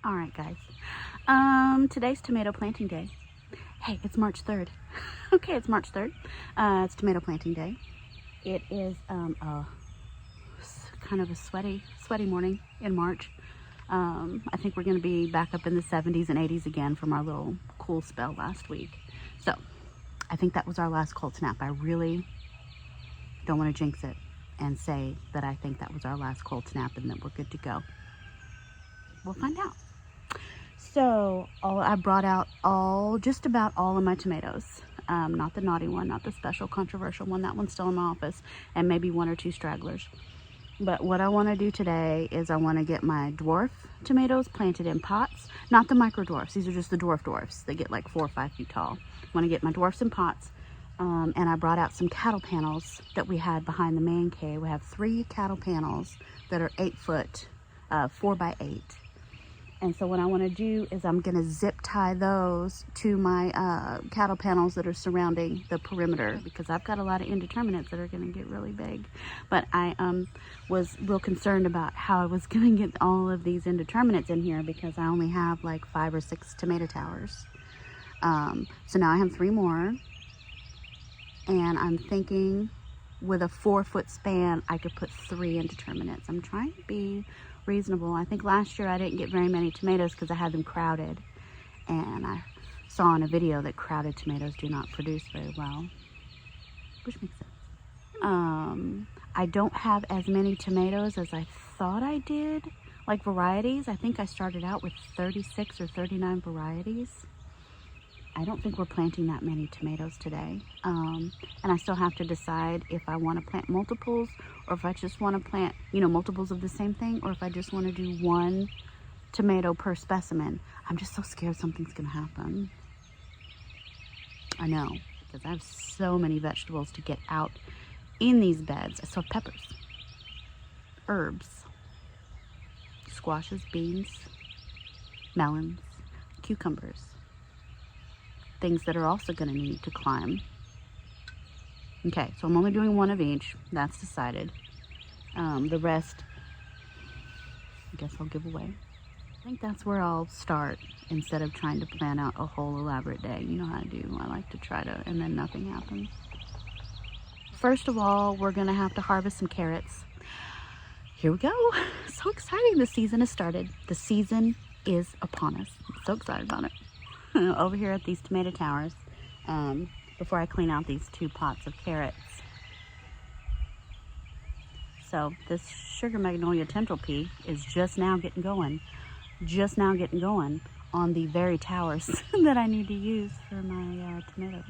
All right, guys. Today's tomato planting day. Hey, it's March 3rd. Okay, it's March 3rd. It's tomato planting day. It is kind of a sweaty morning in March. I think we're going to be back up in the 70s and 80s again from our little cool spell last week. So I think that was our last cold snap. I really don't want to jinx it and say that I think that was our last cold snap and that we're good to go. We'll find out. So I brought out just about all of my tomatoes. Not the naughty one, not the special controversial one. That one's still in my office, and maybe one or two stragglers. But what I want to do today is I want to get my dwarf tomatoes planted in pots. Not the micro dwarfs. These are just the dwarfs. They get like 4 or 5 feet tall. I want to get my dwarfs in pots. And I brought out some cattle panels that we had behind the man cave. We have 3 cattle panels that are 8 foot, 4 by 8. And so what I want to do is I'm going to zip tie those to my cattle panels that are surrounding the perimeter, because I've got a lot of indeterminates that are going to get really big. But I was real concerned about how I was going to get all of these indeterminates in here, because I only have like 5 or 6 tomato towers. So now I have 3 more. And I'm thinking with a 4-foot span, I could put 3 indeterminates. I'm trying to be reasonable. I think last year I didn't get very many tomatoes because I had them crowded. And I saw in a video that crowded tomatoes do not produce very well, which makes sense. I don't have as many tomatoes as I thought I did, like varieties. I think I started out with 36 or 39 varieties. I don't think we're planting that many tomatoes today. And I still have to decide if I want to plant multiples, or if I just want to plant, multiples of the same thing, or if I just want to do 1 tomato per specimen. I'm just so scared something's going to happen. I know, because I have so many vegetables to get out in these beds. I still have peppers, herbs, squashes, beans, melons, cucumbers. Things that are also going to need to climb. Okay, so I'm only doing 1 of each. That's decided. The rest, I guess I'll give away. I think that's where I'll start, instead of trying to plan out a whole elaborate day. You know how I do. I like to try to, and then nothing happens. First of all, we're going to have to harvest some carrots. Here we go. So exciting. The season has started. The season is upon us. I'm so excited about it. Over here at these tomato towers, before I clean out these 2 pots of carrots. So this sugar magnolia tendril pea is just now getting going on the very towers that I need to use for my tomatoes.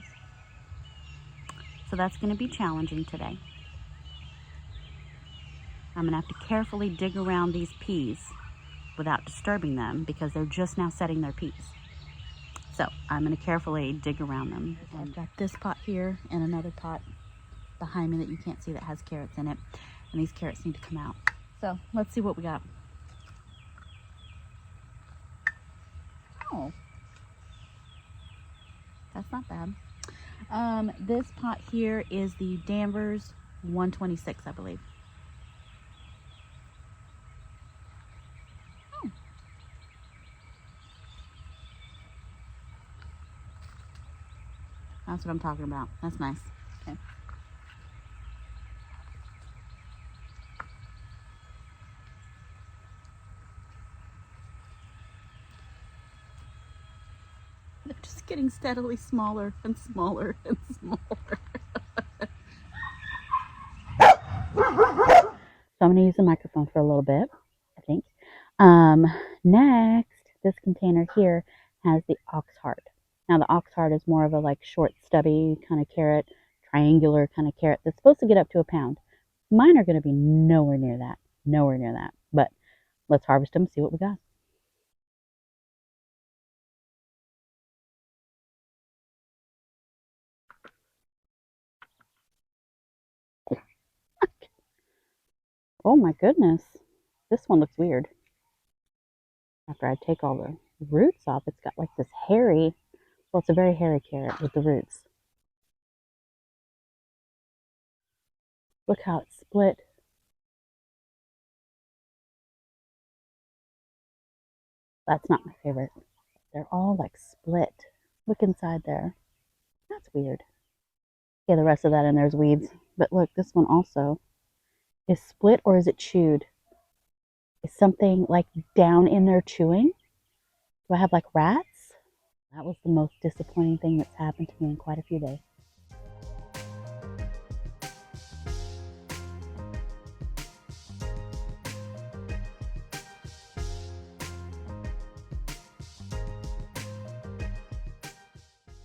So that's going to be challenging today. I'm going to have to carefully dig around these peas without disturbing them, because they're just now setting their peas. So I'm going to carefully dig around them. I've got this pot here and another pot behind me that you can't see that has carrots in it. And these carrots need to come out. So let's see what we got. Oh, that's not bad. This pot here is the Danvers 126, I believe. That's what I'm talking about. That's nice. Okay. They're just getting steadily smaller and smaller and smaller. So I'm going to use the microphone for a little bit, I think. Next, this container here has the ox heart. Now the ox heart is more of a short, stubby kind of carrot, triangular kind of carrot that's supposed to get up to a pound. Mine are going to be nowhere near that. But let's harvest them, see what we got. Oh my goodness, this one looks weird. After I take all the roots off, it's got like this hairy, well, it's a very hairy carrot with the roots. Look how it's split. That's not my favorite. They're all like split. Look inside there. That's weird. Yeah, the rest of that in there's weeds. But look, this one also is split, or is it chewed? Is something like down in there chewing? Do I have like rats? That was the most disappointing thing that's happened to me in quite a few days.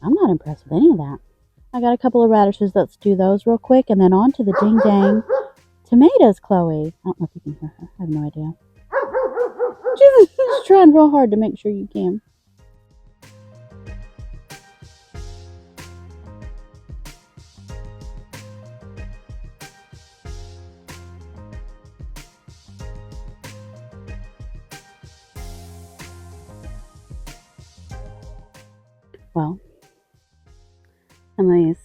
I'm not impressed with any of that. I got a couple of radishes. Let's do those real quick, and then on to the ding dang tomatoes, Chloe. I don't know if you can hear her. I have no idea. She's trying real hard to make sure you can. Well, and these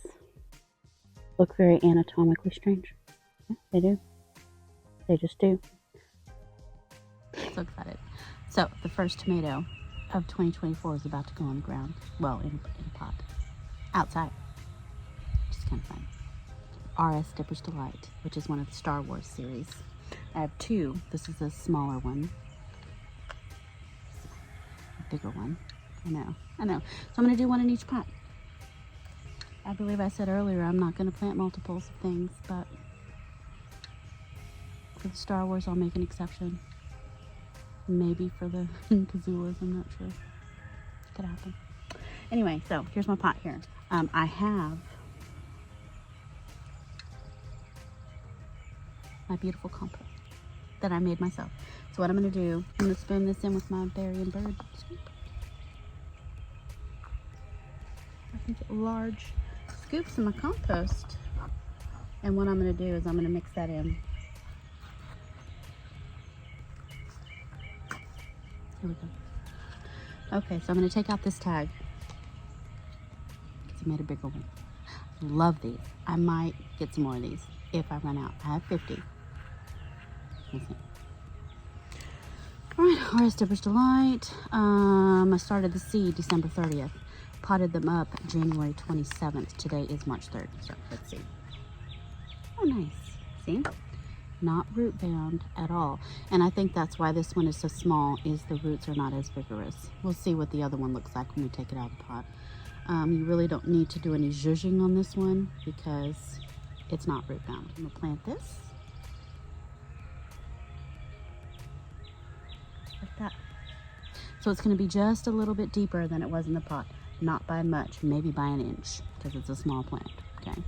look very anatomically strange. Yeah, they do. They just do. So excited. So the first tomato of 2024 is about to go on the ground. Well, in a pot. Outside. Just kind of fun. R.S. Dipper's Delight, which is one of the Star Wars series. I have two. This is a smaller one. A bigger one. I know. So I'm going to do one in each pot. I believe I said earlier I'm not going to plant multiples of things, but for the Star Wars I'll make an exception. Maybe for the Kazulas, I'm not sure. It could happen. Anyway, so here's my pot here. I have my beautiful compost that I made myself. So what I'm going to do, I'm going to spoon this in with my berry and bird scoop. I can get large scoops of my compost. And what I'm going to do is I'm going to mix that in. Here we go. Okay, so I'm going to take out this tag because I made a bigger one. Love these. I might get some more of these if I run out. I have 50. All right, R.S. Dipper's Delight. I started the seed December 30th. Potted them up January 27th. Today is March 3rd. So let's see. Oh, nice. See? Not root bound at all. And I think that's why this one is so small, is the roots are not as vigorous. We'll see what the other one looks like when we take it out of the pot. You really don't need to do any zhuzhing on this one because it's not root bound. I'm gonna plant this like that. So it's gonna be just a little bit deeper than it was in the pot. Not by much, maybe by an inch, because it's a small plant, okay?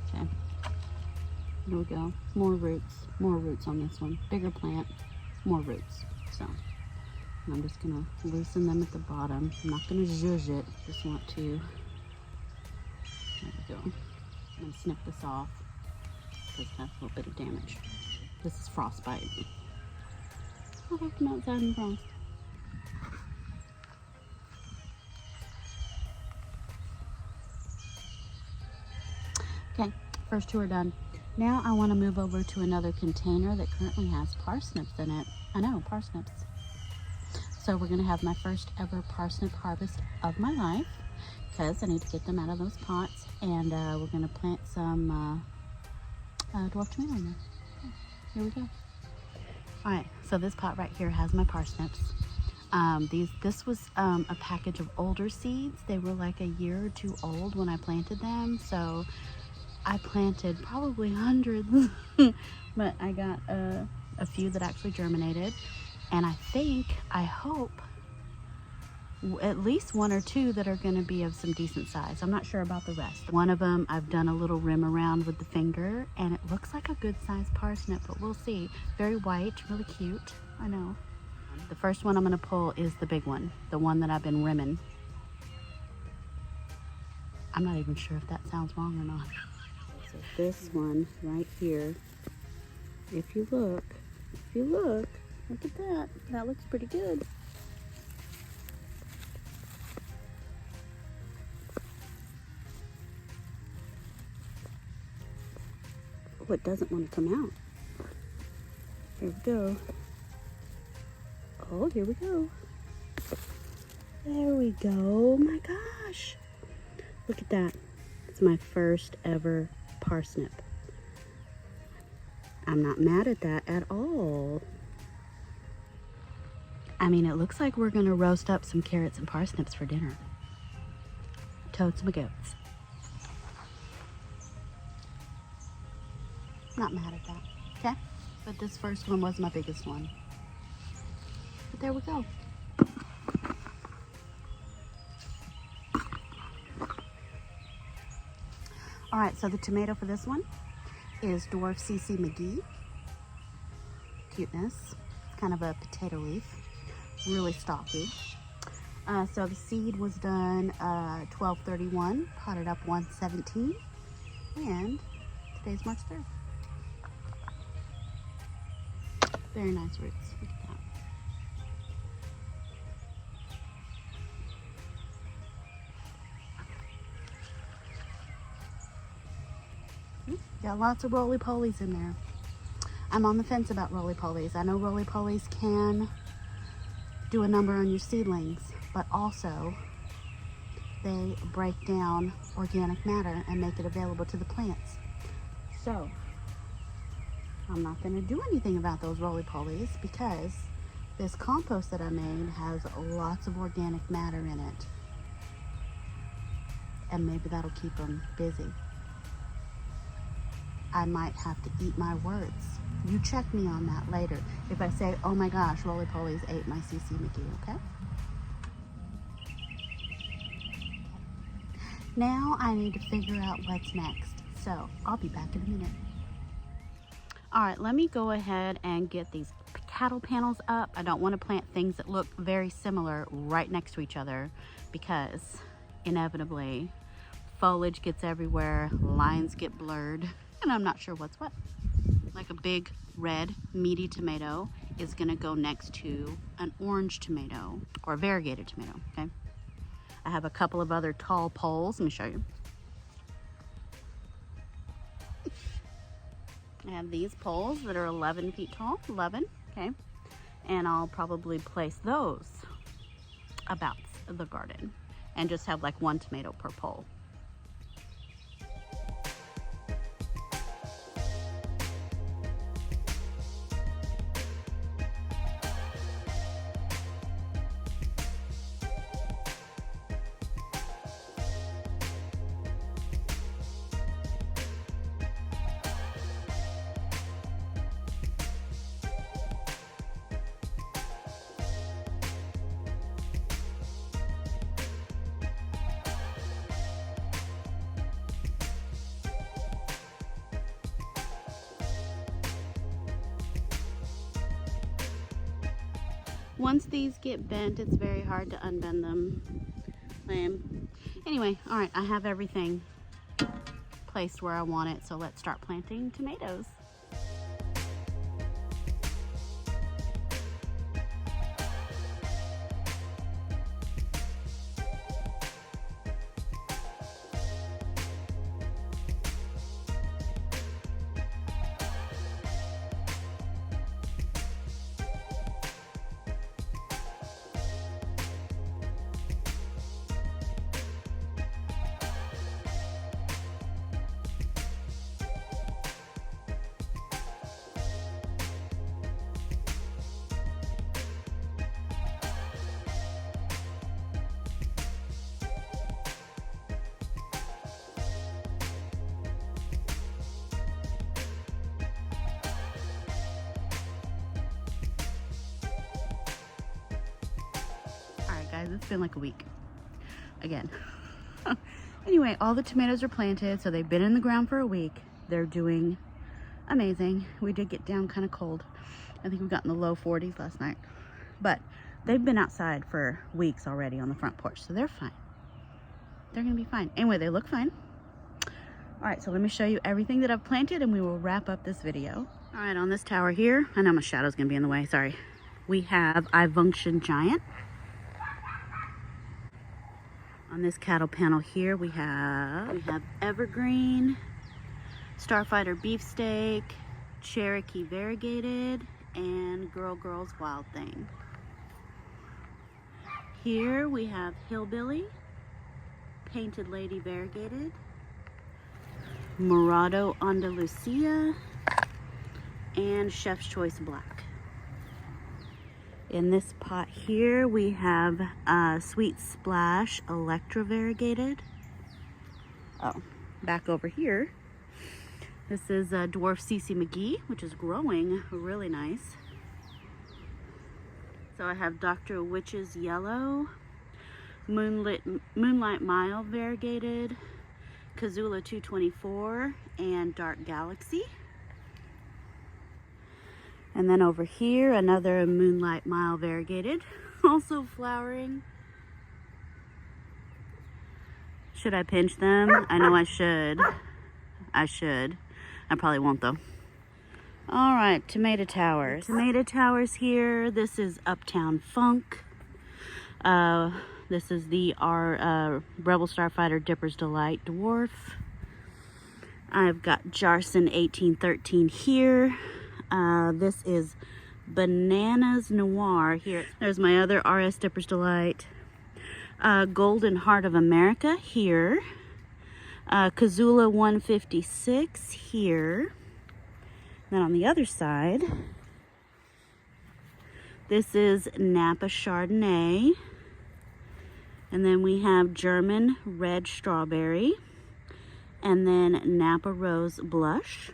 Okay, here we go. More roots on this one. Bigger plant, more roots. So I'm just gonna loosen them at the bottom. I'm not gonna zhuzh it, just want to, there we go. I'm gonna snip this off because it has a little bit of damage. This is frostbite. I'll have to come outside and frost. Okay, first two are done. Now I want to move over to another container that currently has parsnips in it. I know, parsnips. So we're going to have my first ever parsnip harvest of my life because I need to get them out of those pots. And we're going to plant some dwarf tomato in there. Okay, here we go. All right, so this pot right here has my parsnips. This was a package of older seeds. They were like a year or two old when I planted them. So I planted probably hundreds, but I got a few that actually germinated. And I hope, at least one or two that are going to be of some decent size. I'm not sure about the rest. One of them, I've done a little rim around with the finger, and it looks like a good sized parsnip, but we'll see. Very white, really cute, I know. The first one I'm gonna pull is the big one, the one that I've been rimming. I'm not even sure if that sounds wrong or not. So this one right here, if you look at that. That looks pretty good. Oh, it doesn't want to come out. Here we go. Oh, here we go. There we go. Oh my gosh. Look at that. It's my first ever parsnip. I'm not mad at that at all. I mean, it looks like we're gonna roast up some carrots and parsnips for dinner. Toads my goats. Not mad at that, okay? But this first one was my biggest one. But there we go. All right, so the tomato for this one is Dwarf CC McGee. Cuteness. It's kind of a potato leaf. Really stocky. So the seed was done 12/31, potted up 117, and today's March 3rd. Very nice roots. Look at that. Got lots of roly-polies in there. I'm on the fence about roly-polies. I know roly-polies can do a number on your seedlings, but also they break down organic matter and make it available to the plants. So I'm not going to do anything about those roly-polies because this compost that I made has lots of organic matter in it, and maybe that'll keep them busy. I might have to eat my words. You check me on that later if I say, oh my gosh, roly-polies ate my CC McGee, okay? Now I need to figure out what's next. So I'll be back in a minute. All right, let me go ahead and get these cattle panels up. I don't want to plant things that look very similar right next to each other because inevitably foliage gets everywhere, lines get blurred, and I'm not sure what's what. Like a big red meaty tomato is gonna go next to an orange tomato or a variegated tomato, okay? I have a couple of other tall poles. Let me show you. I have these poles that are 11 feet tall, 11, okay? And I'll probably place those about the garden and just have like one tomato per pole. Once these get bent, it's very hard to unbend them. Anyway, all right, I have everything placed where I want it, so let's start planting tomatoes. Guys, it's been like a week again. Anyway, all the tomatoes are planted, so they've been in the ground for a week. They're doing amazing. We did get down kind of cold. I think we got in the low 40s last night. but they've been outside for weeks already on the front porch, so they're fine. They're gonna be fine. Anyway, they look fine. All right, so let me show you everything that I've planted and we will wrap up this video. All right, on this tower here, I know my shadow's gonna be in the way, sorry. We have Ivunction Giant. On this cattle panel here, we have Evergreen, Starfighter Beefsteak, Cherokee Variegated, and Girl's Wild Thing. Here we have Hillbilly, Painted Lady Variegated, Morado Andalucia, and Chef's Choice Black. In this pot here, we have Sweet Splash Electra Variegated. Oh, back over here, this is Dwarf Cece McGee, which is growing really nice. So I have Dr. Witch's Yellow, Moonlight Mile Variegated, Kazula 224, and Dark Galaxy. And then over here, another Moonlight Mile Variegated, also flowering. Should I pinch them? I know I should. I probably won't though. All right, Tomato Towers. Tomato Towers here. This is Uptown Funk. This is our Rebel Starfighter Dipper's Delight Dwarf. I've got Jarson 1813 here. This is Bananas Noir here. There's my other RS Dipper's Delight. Golden Heart of America here. Kazula 156 here. Then on the other side, this is Napa Chardonnay. And then we have German Red Strawberry. And then Napa Rose Blush.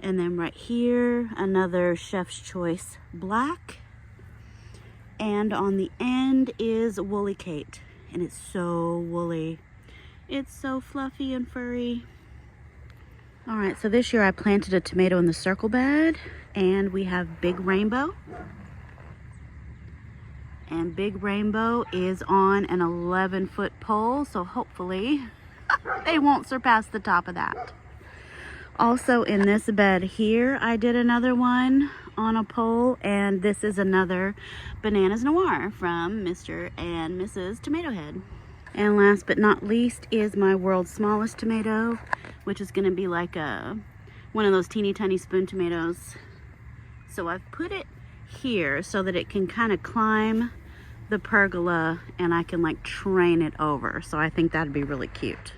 And then right here, another Chef's Choice Black. And on the end is Woolly Kate. And it's so woolly. It's so fluffy and furry. All right, so this year I planted a tomato in the circle bed. And we have Big Rainbow. And Big Rainbow is on an 11-foot pole. So hopefully they won't surpass the top of that. Also in this bed here, I did another one on a pole, and this is another Bananas Noir from Mr. and Mrs. Tomato Head. And last but not least is my world's smallest tomato, which is gonna be like one of those teeny tiny spoon tomatoes. So I've put it here so that it can kind of climb the pergola and I can like train it over. So I think that'd be really cute.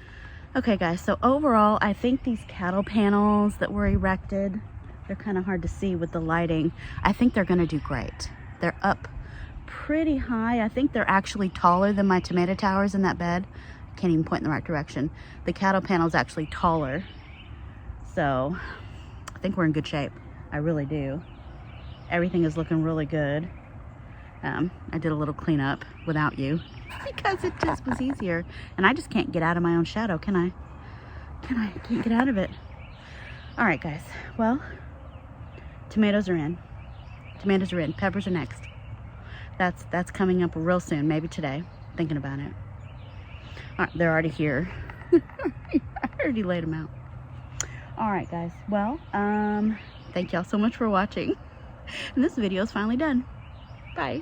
Okay guys, so overall, I think these cattle panels that were erected, they're kind of hard to see with the lighting. I think they're gonna do great. They're up pretty high. I think they're actually taller than my tomato towers in that bed. I can't even point in the right direction. The cattle panel's actually taller. So I think we're in good shape. I really do. Everything is looking really good. I did a little cleanup without you because it just was easier. And I just can't get out of my own shadow, can I? Can't get out of it. All right, guys. Well, tomatoes are in. Tomatoes are in. Peppers are next. That's coming up real soon, maybe today. Thinking about it. All right, they're already here. I already laid them out. All right, guys. Well, thank y'all so much for watching. And this video is finally done. Bye.